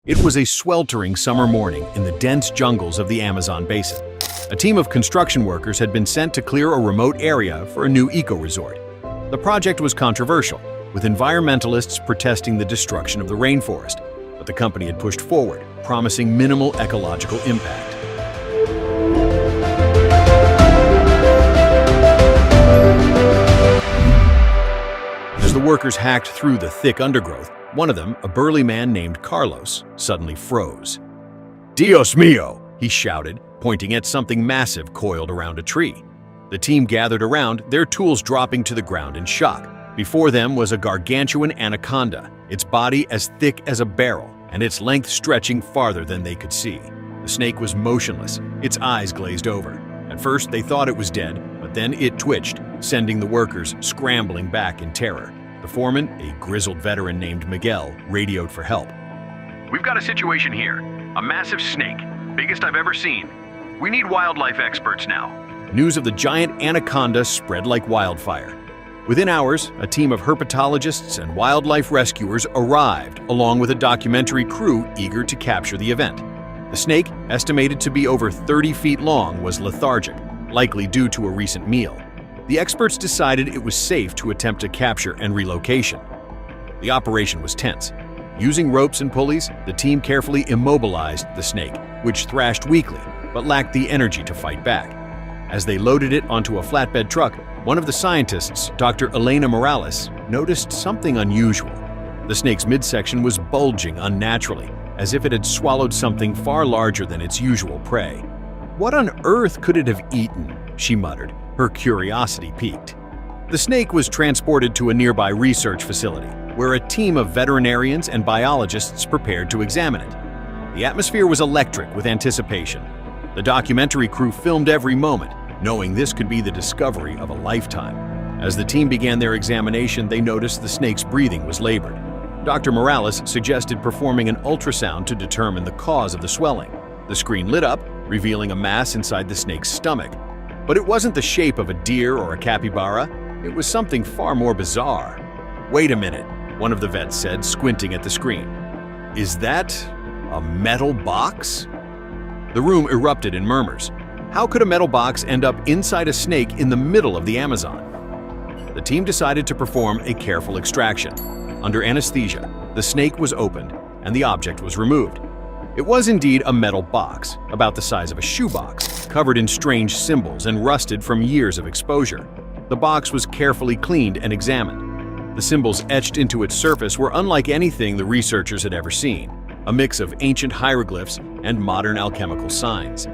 It was a sweltering summer morning in the dense jungles of the Amazon basin. A team of construction workers had been sent to clear a remote area for a new eco-resort. The project was controversial, with environmentalists protesting the destruction of the rainforest, but the company had pushed forward, promising minimal ecological impact. As the workers hacked through the thick undergrowth, one of them, a burly man named Carlos, suddenly froze. "Dios mío!" he shouted, pointing at something massive coiled around a tree. The team gathered around, their tools dropping to the ground in shock. Before them was a gargantuan anaconda, its body as thick as a barrel, and its length stretching farther than they could see. The snake was motionless, its eyes glazed over. At first, they thought it was dead, but then it twitched, sending the workers scrambling back in terror. The foreman, a grizzled veteran named Miguel, radioed for help. "We've got a situation here. A massive snake, biggest I've ever seen. We need wildlife experts now." News of the giant anaconda spread like wildfire. Within hours, a team of herpetologists and wildlife rescuers arrived, along with a documentary crew eager to capture the event. The snake, estimated to be over 30 feet long, was lethargic, likely due to a recent meal. The experts decided it was safe to attempt a capture and relocation. The operation was tense. Using ropes and pulleys, the team carefully immobilized the snake, which thrashed weakly but lacked the energy to fight back. As they loaded it onto a flatbed truck, one of the scientists, Dr. Elena Morales, noticed something unusual. The snake's midsection was bulging unnaturally, as if it had swallowed something far larger than its usual prey. "What on earth could it have eaten?" she muttered, her curiosity piqued. The snake was transported to a nearby research facility, where a team of veterinarians and biologists prepared to examine it. The atmosphere was electric with anticipation. The documentary crew filmed every moment, knowing this could be the discovery of a lifetime. As the team began their examination, they noticed the snake's breathing was labored. Dr. Morales suggested performing an ultrasound to determine the cause of the swelling. The screen lit up, revealing a mass inside the snake's stomach. But it wasn't the shape of a deer or a capybara, it was something far more bizarre. "Wait a minute," one of the vets said, squinting at the screen. "Is that a metal box?" The room erupted in murmurs. How could a metal box end up inside a snake in the middle of the Amazon? The team decided to perform a careful extraction. Under anesthesia, the snake was opened and the object was removed. It was indeed a metal box, about the size of a shoebox, covered in strange symbols and rusted from years of exposure. The box was carefully cleaned and examined. The symbols etched into its surface were unlike anything the researchers had ever seen, a mix of ancient hieroglyphs and modern alchemical signs.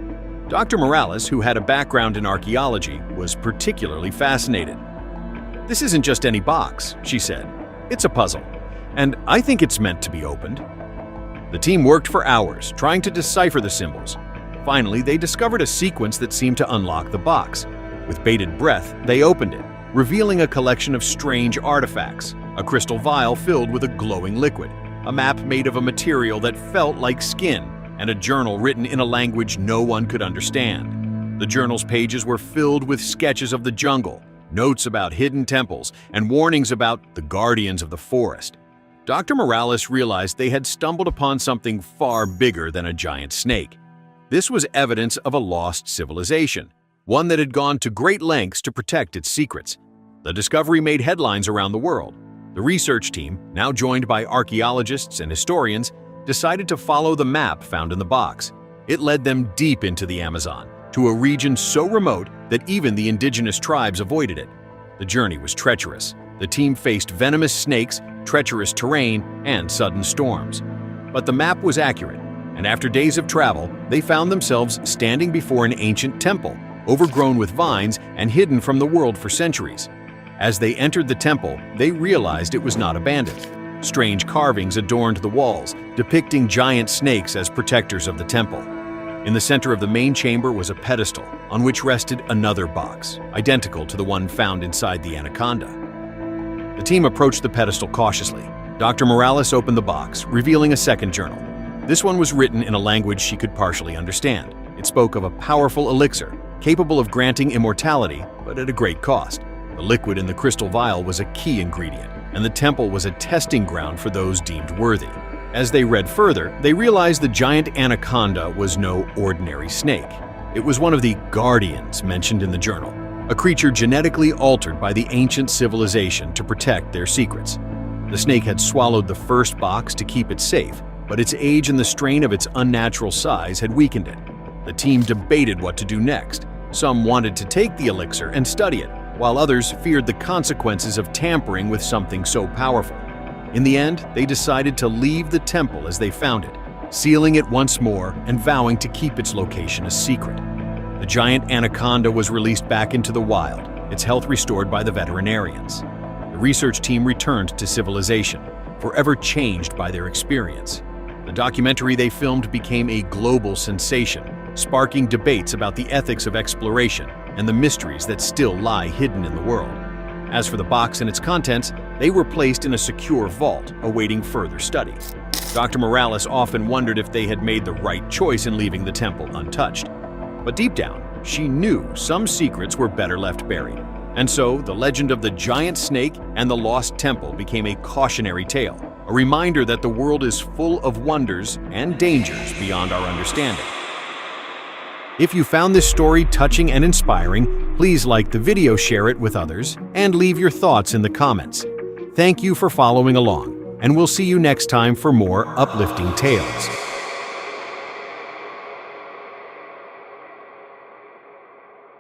Dr. Morales, who had a background in archaeology, was particularly fascinated. "This isn't just any box," she said. "It's a puzzle, and I think it's meant to be opened." The team worked for hours, trying to decipher the symbols. Finally, they discovered a sequence that seemed to unlock the box. With bated breath, they opened it, revealing a collection of strange artifacts, a crystal vial filled with a glowing liquid, a map made of a material that felt like skin, and a journal written in a language no one could understand. The journal's pages were filled with sketches of the jungle, notes about hidden temples, and warnings about the guardians of the forest. Dr. Morales realized they had stumbled upon something far bigger than a giant snake. This was evidence of a lost civilization, one that had gone to great lengths to protect its secrets. The discovery made headlines around the world. The research team, now joined by archaeologists and historians, decided to follow the map found in the box. It led them deep into the Amazon, to a region so remote that even the indigenous tribes avoided it. The journey was treacherous. The team faced venomous snakes, treacherous terrain, and sudden storms. But the map was accurate, and after days of travel, they found themselves standing before an ancient temple, overgrown with vines and hidden from the world for centuries. As they entered the temple, they realized it was not abandoned. Strange carvings adorned the walls, depicting giant snakes as protectors of the temple. In the center of the main chamber was a pedestal, on which rested another box, identical to the one found inside the anaconda. The team approached the pedestal cautiously. Dr. Morales opened the box, revealing a second journal. This one was written in a language she could partially understand. It spoke of a powerful elixir, capable of granting immortality, but at a great cost. The liquid in the crystal vial was a key ingredient, and the temple was a testing ground for those deemed worthy. As they read further, they realized the giant anaconda was no ordinary snake. It was one of the guardians mentioned in the journal, a creature genetically altered by the ancient civilization to protect their secrets. The snake had swallowed the first box to keep it safe, but its age and the strain of its unnatural size had weakened it. The team debated what to do next. Some wanted to take the elixir and study it, while others feared the consequences of tampering with something so powerful. In the end, they decided to leave the temple as they found it, sealing it once more and vowing to keep its location a secret. The giant anaconda was released back into the wild, its health restored by the veterinarians. The research team returned to civilization, forever changed by their experience. The documentary they filmed became a global sensation, sparking debates about the ethics of exploration and the mysteries that still lie hidden in the world. As for the box and its contents, they were placed in a secure vault, awaiting further study. Dr. Morales often wondered if they had made the right choice in leaving the temple untouched. But deep down, she knew some secrets were better left buried. And so, the legend of the giant snake and the lost temple became a cautionary tale, a reminder that the world is full of wonders and dangers beyond our understanding. If you found this story touching and inspiring, please like the video, share it with others, and leave your thoughts in the comments. Thank you for following along, and we'll see you next time for more uplifting tales.